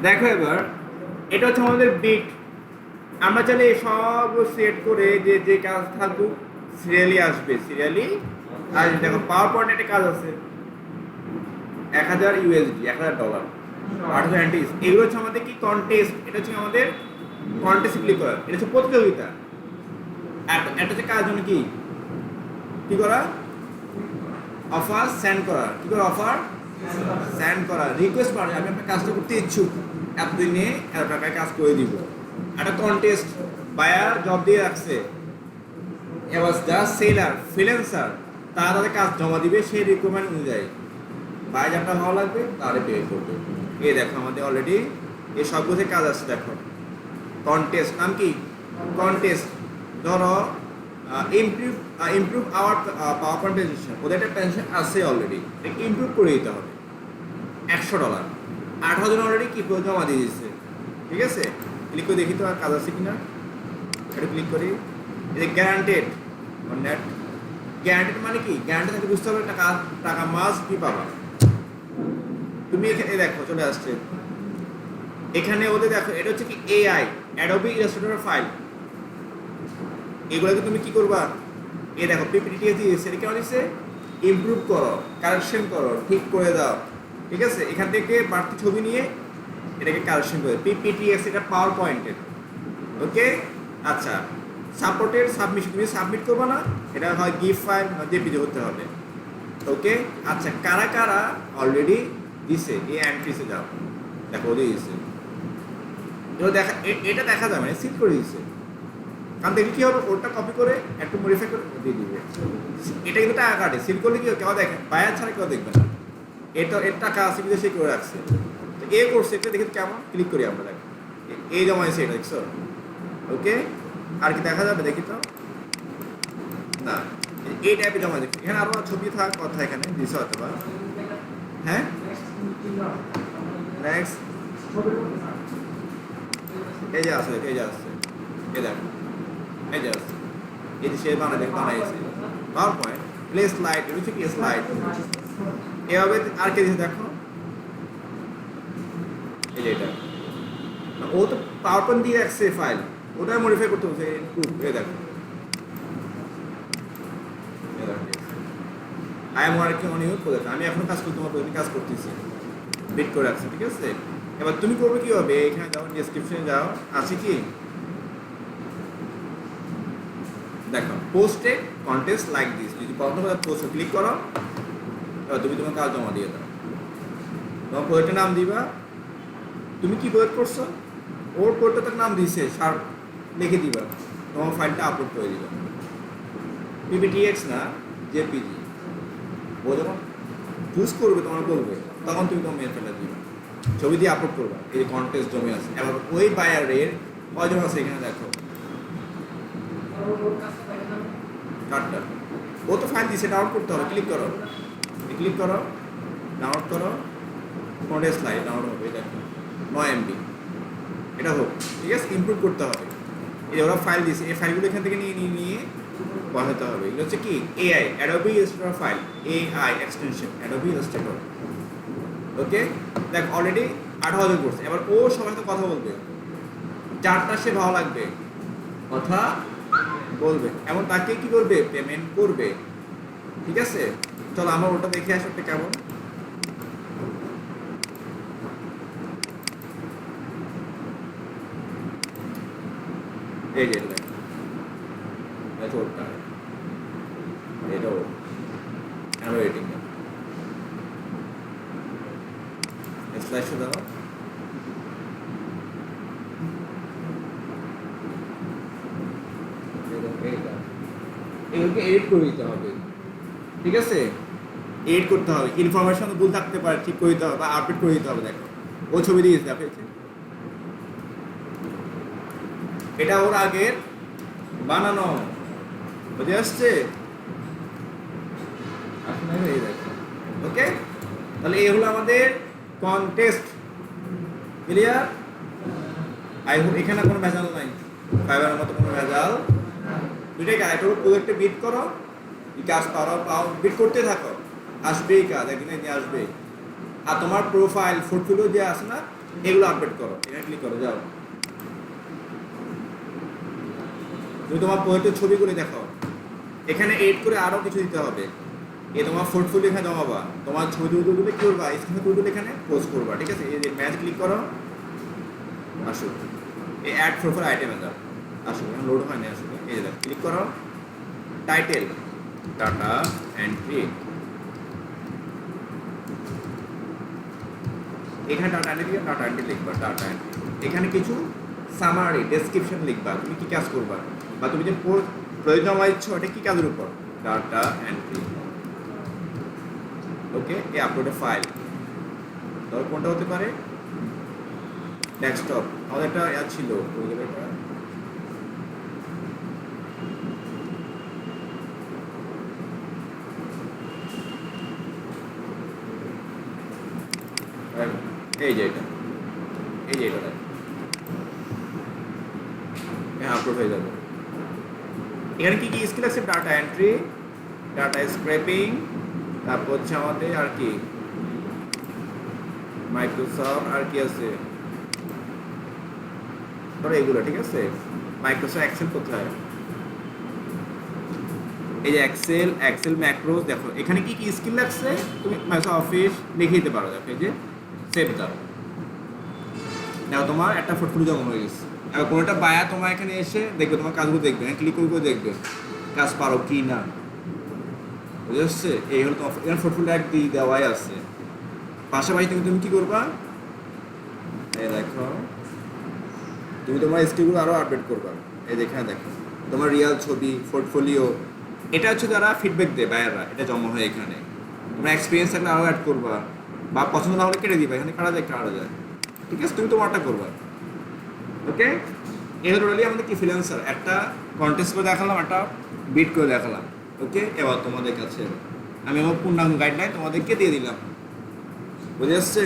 দেখো এবার এটা হচ্ছে আমাদের বিট। আমরা চাইলে সব সেট করে যে যে কাজ থাকুক সিরিয়ালি আসবে, সিরিয়ালি আসবে। দেখো পাওয়ার পয়েন্ট একটা কাজ আছে 1000 USD, $1000, 8000 অ্যান্টিস। এগুলো হচ্ছে আমাদের কি কন্টেস্ট, এটা হচ্ছে আমাদের কন্টেস্ট ক্লিক করা, এটা হচ্ছে প্রতিযোগিতা। একটা হচ্ছে কাজ জন্য কি কি করা, অফার সেন্ড করা, কি করে অফার সেন্ড করা, রিকোয়েস্ট করা, আমি আপনার কাজটা করতে ইচ্ছুক, এতদিনে এত টাকায় কাজ করে দিব। একটা কন্টেস্ট, বায়ার জব দিয়ে রাখছে, এবার যা সেলার ফ্রিল্যান্সার তারা তাদের কাজ জমা দিবে সেই রিকোয়ারমেন্ট অনুযায়ী, বায়ার যারটা ভালো লাগবে তাহলে পে করবে। এই দেখো আমাদের অলরেডি এই সবগুলো কাজ আছে। দেখো কন্টেস্ট নাম কি, কন্টেস্ট। ধরো improve improve our power point presentation, ওদের একটা পেনশন আছে অলরেডি, এটাকে ইমপ্রুভ করে দিতে হবে। $100, 8000 অলরেডি কি জমা দিয়ে দিচ্ছে। ঠিক আছে, ক্লিক করে দেখি তো আর কাজ আছে কিনা, এটা ক্লিক করি। এটা গ্যারান্টেড নেট, গ্যারান্টেড মানে কি, গ্যারান্টি থাকে বুঝতে হবে টাকা, টাকা মাস কি পাবা তুমি। এখানে দেখো চলে আসছে, এখানে ওদের দেখো এটা হচ্ছে কি এআই, অ্যাডোবি ইলাস্ট্রেটর ফাইল। এগুলোকে তুমি কি করবা, এ দেখো পিপিটি দিয়েছে, এটা কেমন দিচ্ছে, ইমপ্রুভ করো, কারেকশন করো, ঠিক করে দাও। ঠিক আছে, এখান থেকে বাড়তি ছবি নিয়ে এটাকে কারেকশন করে পিপিটিএস, এটা পাওয়ার পয়েন্টের। ওকে, আচ্ছা সাপোর্টেড সাবমিশন, তুমি সাবমিট করবে না, এটা হয় গিফট ফাইল বা জেপিজি হতে হবে। ওকে, আচ্ছা কারা কারা অলরেডি দিছে এই এন্ট্রিসে যাও, দেখো ওদের দিছে, দেখা এটা দেখা যাবে মানে সিট করে দিচ্ছে। কারণ দেখি কি হবে, ওটা কপি করে একটু মডিফাই করে দিয়ে দিবে। এটা কিন্তু টাকা কাটে, সিল করলে কি কেউ দেখে, বায়ার ছাড়া কেউ দেখবে না। এটা এর টাকা আছে কিন্তু সে করে রাখছে, তো এ করছে, এটা দেখি কেমন, ক্লিক করি আমরা, দেখো এই জমাইছে এটা, দেখছো। ওকে, আর কি দেখা যাবে দেখি তো, না এই টাইপে জমা দেখি। এখানে আরো ছবি থাকার কথা, এখানে দিছে অথবা, হ্যাঁ নেক্সট, এই যে আছে, এই যে আসছে, এই দেখো এই যে আসছে, এই যে সে বানাইছে পাওয়ার পয়েন্ট প্লে স্লাইড, এটা হচ্ছে কি স্লাইড। এভাবে আর কে দিছে দেখো, এই যে এটা, ও তো পাওয়ার পয়েন্ট দিয়ে রাখছে ফাইল, ওটা মডিফাই করতে হচ্ছে, এই দেখো I am working on your project, আমি এখন কাজ করতে, তোমার প্রজেক্টে কাজ করতেছি, বিট করে রাখছি। ঠিক আছে, এবার তুমি করবে কি হবে, এখানে যাও ডেসক্রিপশনে যাও, আছে কি দেখো পোস্টে কন্টেস্ট লাইক দিস, যদি প্রথম পোস্টে ক্লিক করো, এবার তুমি তোমার কাজ জমা দিয়ে দাও, তোমার প্রজেক্টের নাম দিবা, তুমি কি প্রজেক্ট করছো, ওর প্রজেক্টের নাম দিছে সার লিখে দিবা, তোমার ফাইলটা আপলোড করে দিবা, পিপিটিএক্স না জেপিজি। ও যখন চুজ করবে তোমার বলবে, তখন তুমি তোমার মেয়ে ফেলে দিবে, ছবি দিয়ে আপলোড করবা, এই কন্টেস্ট জমে আছে। এবার ওই বায়ারের কয়জন আছে এখানে দেখো, 4টা। ও তো ফাইল দিয়েছে, ডাউনলোড করতে হবে, ক্লিক করো, ক্লিক করো, ডাউনলোড করো, কন্টেস্ট স্লাইড ডাউনলোড হবে, দেখো 9 MB, এটা হোক। ঠিক আছে, ইমপ্রুভ করতে হবে, এই ওরা ফাইল দিয়েছে, এই ফাইলগুলো এখান থেকে নিয়ে নিয়ে নিয়ে বসাতে হবে। এগুলো হচ্ছে কি AI, Adobe Illustrator file, AI extension Adobe Illustrator. Okay, দেখ অলরেডি 8000 করছে। এবার ও সবার সাথে কথা বলবে, যারটা সে ভালো লাগবে কথা বলবে, এমন তাকে কি করবে, পেমেন্ট করবে। ঠিক আছে, চলো আমরা ওটা দেখে আসি ওটা কেমন। এই যে এটা ওটা, এটা ও আরো রেটিং স্ল্যাশ দাও, এগুলোকে এডিট করে দিতে হবে। ঠিক আছে, এডিট করতে হবে, ইনফরমেশন ভুল থাকতে পারে, ঠিক করে দিতে হবে বা আপডেট করে দিতে হবে। দেখো ও ছবি দিয়েছে, দেখো এটা ওর আগের বানানো, বুঝে আসছে। ওকে, তাহলে এই হলো আমাদের কন্টেস্ট, ক্লিয়ার। আই হোপ এখানে কোনো ভেজাল নাই, ফাইবারের মতো কোনো ভেজাল দুইটাই কাজ। একটা প্রজেক্টে বিট করো, কাজ পাও বিট করতে থাকো, আসবেই কাজ, একদিন আসবে। আর তোমার প্রোফাইল পোর্টফোলিও যে আছে না, এগুলো আপডেট করো, এখানে ক্লিক করো, যাও তুমি তোমার প্রোজেক্টের ছবিগুলো দেখো, এখানে এড করে আরও কিছু দিতে হবে। তোমার পোর্টফোলিও এখানে জমাবা, তোমার ছবি তুলে কি করবা, স্ক্রিনে তুলে এখানে পোস্ট করবা, ঠিক আছে। এই যে ম্যাচ ক্লিক করো, আসো এই অ্যাড প্রোফাইল আইটেমে যাও, আসো এখানে লোড হয় না, আসলে এই যে ক্লিক করো, টাইটেল ডাটা এন্ট্রি, এখানে ডাটা এন্ট্রি লিখবা, ডাটা এন্ট্রি, এখানে কিছু সামারি ডেসক্রিপশন লিখবা, তুমি কি কাজ করবা বা তুমি যে প্রয়োজন হওয়া ইচ্ছো এটা কি কাজের উপর, ডাটা এন্ট্রি। ওকে, এই আপলোডে ফাইল ধর কোনটা হতে পারে, ডেস্কটপ, আমাদের একটা ছিল এই যে এটা, এই যে এটা আপলোড হয়ে যাবে। এখানে কি কি স্কিল আছে, ডাটা এন্ট্রি, ডাটা স্ক্র্যাপিং, তারপর হচ্ছে আমাদের আর কি মাইক্রোসফট, আর কি আছে ধরো এগুলো, ঠিক আছে। মাইক্রোসফট এক্সেল কোথায়, এই যে এক্সেল ম্যাক্রোস, দেখো এখানে কি কি স্কিল লাগছে, তুমি মাইক্রোসফট অফিস লিখে দিতে পারো। দেখো এই যে সেভ দাও, দেখো তোমার একটা পোর্টফোলিও জমা হয়ে গেছে। এবার কোনো একটা বায়া তোমার এখানে এসে দেখবে, তোমার কাজগুলো দেখবে, ক্লিক করে দেখবে কাজ পারো কি না, বুঝে আসছে। এই হলো তোমার এখানে পোর্টফোলিও এক দিয়ে দেওয়াই আছে। পাশাপাশি তুমি কি করবা, এই দেখো তুমি তোমার স্কিলগুলো আরও আপডেট করবা। এই যেখানে দেখো তোমার রিয়াল ছবি, পোর্টফোলিও, এটা হচ্ছে যারা ফিডব্যাক দেয় বায়াররা, এটা জমা হয় এখানে। তোমার এক্সপিরিয়েন্স থাকলে আরও অ্যাড করবা, বা পছন্দ না হলে কেটে দিবা, এখানে কাটা যায়, ঠিক আছে। তুমি তোমারটা করবা, ওকে। এই হলো টোটালি আমাদের কি ফ্রিল্যান্সার, একটা কন্টেস্ট করে দেখালাম, একটা বিট করে দেখালাম, ওকে। এবার তোমাদের কাছে আমি আমার পূর্ণাঙ্গ গাইডলাইন তোমাদেরকে দিয়ে দিলাম, বুঝে আসছে।